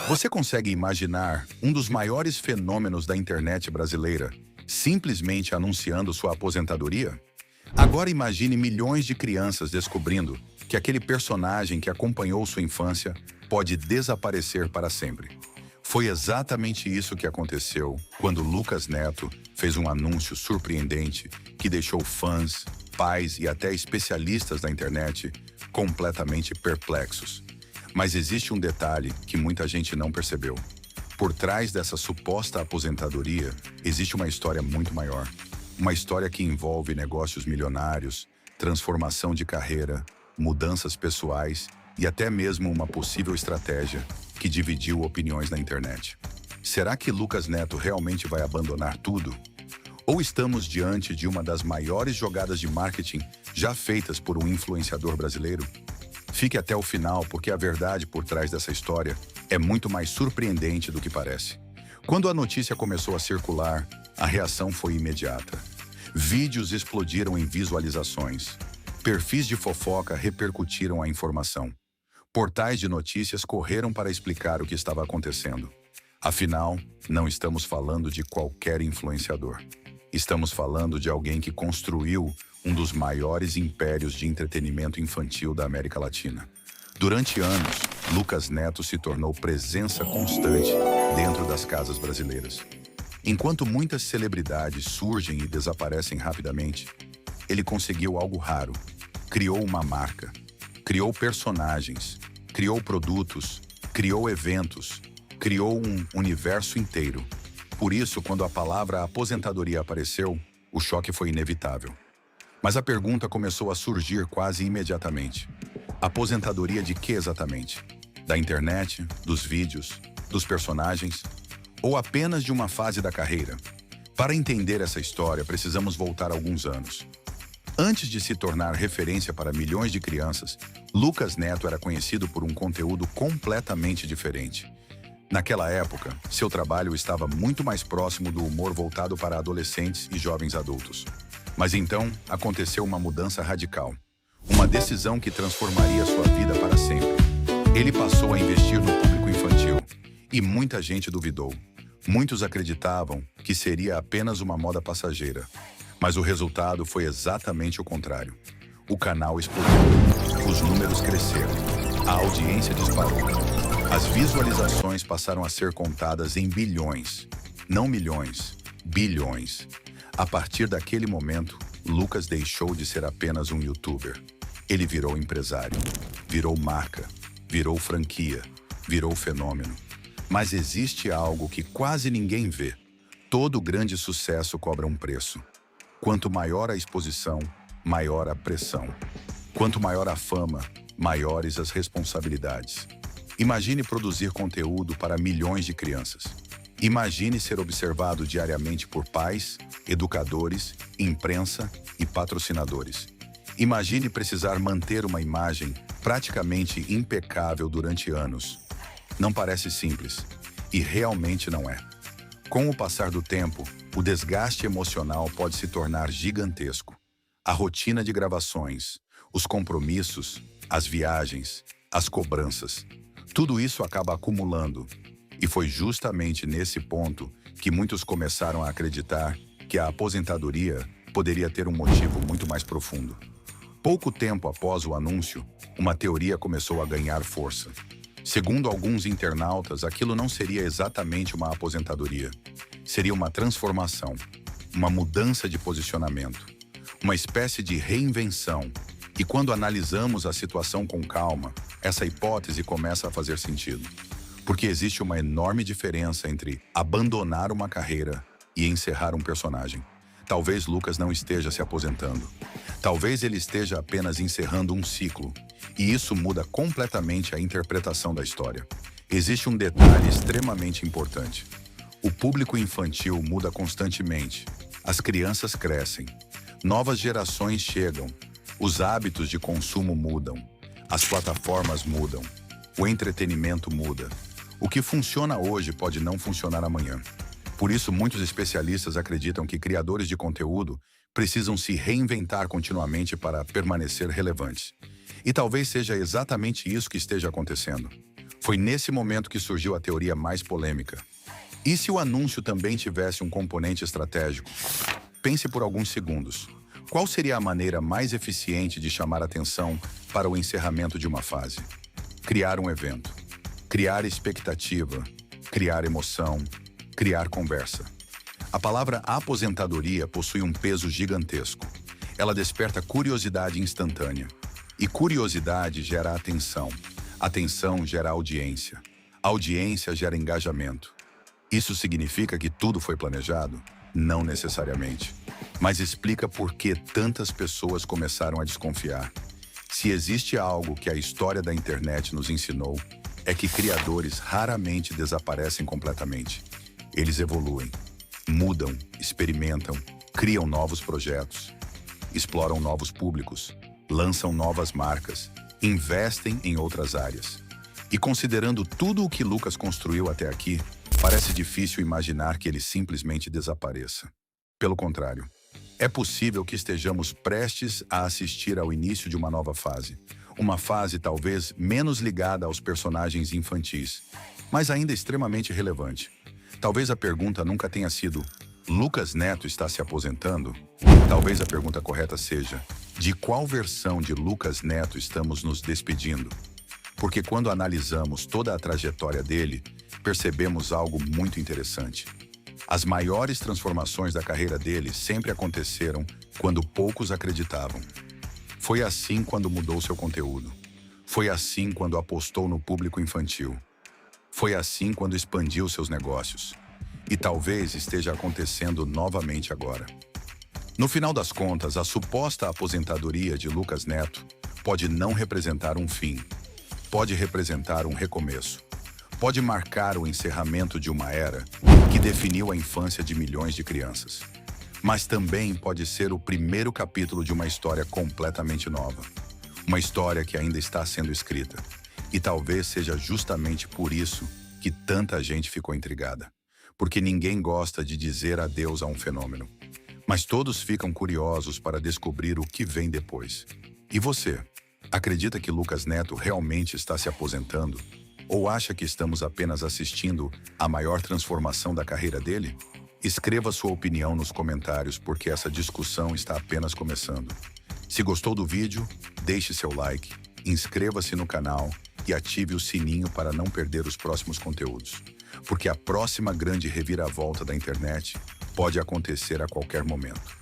Você consegue imaginar um dos maiores fenômenos da internet brasileira simplesmente anunciando sua aposentadoria? Agora imagine milhões de crianças descobrindo que aquele personagem que acompanhou sua infância pode desaparecer para sempre. Foi exatamente isso que aconteceu quando Lucas Neto fez um anúncio surpreendente que deixou fãs, pais e até especialistas da internet completamente perplexos. Mas existe um detalhe que muita gente não percebeu. Por trás dessa suposta aposentadoria, existe uma história muito maior. Uma história que envolve negócios milionários, transformação de carreira, mudanças pessoais e até mesmo uma possível estratégia que dividiu opiniões na internet. Será que Lucas Neto realmente vai abandonar tudo? Ou estamos diante de uma das maiores jogadas de marketing já feitas por um influenciador brasileiro? Fique até o final, porque a verdade por trás dessa história é muito mais surpreendente do que parece. Quando a notícia começou a circular, a reação foi imediata. Vídeos explodiram em visualizações. Perfis de fofoca repercutiram a informação. Portais de notícias correram para explicar o que estava acontecendo. Afinal, não estamos falando de qualquer influenciador. Estamos falando de alguém que construiu um dos maiores impérios de entretenimento infantil da América Latina. Durante anos, Lucas Neto se tornou presença constante dentro das casas brasileiras. Enquanto muitas celebridades surgem e desaparecem rapidamente, ele conseguiu algo raro. Criou uma marca, criou personagens, criou produtos, criou eventos, criou um universo inteiro. Por isso, quando a palavra aposentadoria apareceu, o choque foi inevitável. Mas a pergunta começou a surgir quase imediatamente. Aposentadoria de que exatamente? Da internet, dos vídeos, dos personagens? Ou apenas de uma fase da carreira? Para entender essa história, precisamos voltar alguns anos. Antes de se tornar referência para milhões de crianças, Lucas Neto era conhecido por um conteúdo completamente diferente. Naquela época, seu trabalho estava muito mais próximo do humor voltado para adolescentes e jovens adultos. Mas então, aconteceu uma mudança radical. Uma decisão que transformaria sua vida para sempre. Ele passou a investir no público infantil. E muita gente duvidou. Muitos acreditavam que seria apenas uma moda passageira. Mas o resultado foi exatamente o contrário. O canal explodiu. Os números cresceram. A audiência disparou. As visualizações passaram a ser contadas em bilhões. Não milhões, bilhões. A partir daquele momento, Lucas deixou de ser apenas um youtuber. Ele virou empresário, virou marca, virou franquia, virou fenômeno. Mas existe algo que quase ninguém vê. Todo grande sucesso cobra um preço. Quanto maior a exposição, maior a pressão. Quanto maior a fama, maiores as responsabilidades. Imagine produzir conteúdo para milhões de crianças. Imagine ser observado diariamente por pais, educadores, imprensa e patrocinadores. Imagine precisar manter uma imagem praticamente impecável durante anos. Não parece simples, e realmente não é. Com o passar do tempo, o desgaste emocional pode se tornar gigantesco. A rotina de gravações, os compromissos, as viagens, as cobranças, tudo isso acaba acumulando. E foi justamente nesse ponto que muitos começaram a acreditar que a aposentadoria poderia ter um motivo muito mais profundo. Pouco tempo após o anúncio, uma teoria começou a ganhar força. Segundo alguns internautas, aquilo não seria exatamente uma aposentadoria. Seria uma transformação, uma mudança de posicionamento, uma espécie de reinvenção. E quando analisamos a situação com calma, essa hipótese começa a fazer sentido. Porque existe uma enorme diferença entre abandonar uma carreira e encerrar um personagem. Talvez Lucas não esteja se aposentando. Talvez ele esteja apenas encerrando um ciclo. E isso muda completamente a interpretação da história. Existe um detalhe extremamente importante. O público infantil muda constantemente. As crianças crescem. Novas gerações chegam. Os hábitos de consumo mudam. As plataformas mudam. O entretenimento muda. O que funciona hoje pode não funcionar amanhã. Por isso, muitos especialistas acreditam que criadores de conteúdo precisam se reinventar continuamente para permanecer relevantes. E talvez seja exatamente isso que esteja acontecendo. Foi nesse momento que surgiu a teoria mais polêmica. E se o anúncio também tivesse um componente estratégico? Pense por alguns segundos. Qual seria a maneira mais eficiente de chamar atenção para o encerramento de uma fase? Criar um evento. Criar expectativa. Criar emoção. Criar conversa. A palavra aposentadoria possui um peso gigantesco. Ela desperta curiosidade instantânea. E curiosidade gera atenção. Atenção gera audiência. Audiência gera engajamento. Isso significa que tudo foi planejado? Não necessariamente. Mas explica por que tantas pessoas começaram a desconfiar. Se existe algo que a história da internet nos ensinou, é que criadores raramente desaparecem completamente. Eles evoluem, mudam, experimentam, criam novos projetos, exploram novos públicos, lançam novas marcas, investem em outras áreas. E considerando tudo o que Lucas construiu até aqui, parece difícil imaginar que ele simplesmente desapareça. Pelo contrário, é possível que estejamos prestes a assistir ao início de uma nova fase. Uma fase talvez menos ligada aos personagens infantis, mas ainda extremamente relevante. Talvez a pergunta nunca tenha sido: Lucas Neto está se aposentando? Talvez a pergunta correta seja: de qual versão de Lucas Neto estamos nos despedindo? Porque quando analisamos toda a trajetória dele, percebemos algo muito interessante. As maiores transformações da carreira dele sempre aconteceram quando poucos acreditavam. Foi assim quando mudou seu conteúdo. Foi assim quando apostou no público infantil. Foi assim quando expandiu seus negócios. E talvez esteja acontecendo novamente agora. No final das contas, a suposta aposentadoria de Lucas Neto pode não representar um fim. Pode representar um recomeço. Pode marcar o encerramento de uma era que definiu a infância de milhões de crianças. Mas também pode ser o primeiro capítulo de uma história completamente nova. Uma história que ainda está sendo escrita. E talvez seja justamente por isso que tanta gente ficou intrigada. Porque ninguém gosta de dizer adeus a um fenômeno. Mas todos ficam curiosos para descobrir o que vem depois. E você? Acredita que Lucas Neto realmente está se aposentando? Ou acha que estamos apenas assistindo à maior transformação da carreira dele? Escreva sua opinião nos comentários, porque essa discussão está apenas começando. Se gostou do vídeo, deixe seu like, inscreva-se no canal e ative o sininho para não perder os próximos conteúdos. Porque a próxima grande reviravolta da internet pode acontecer a qualquer momento.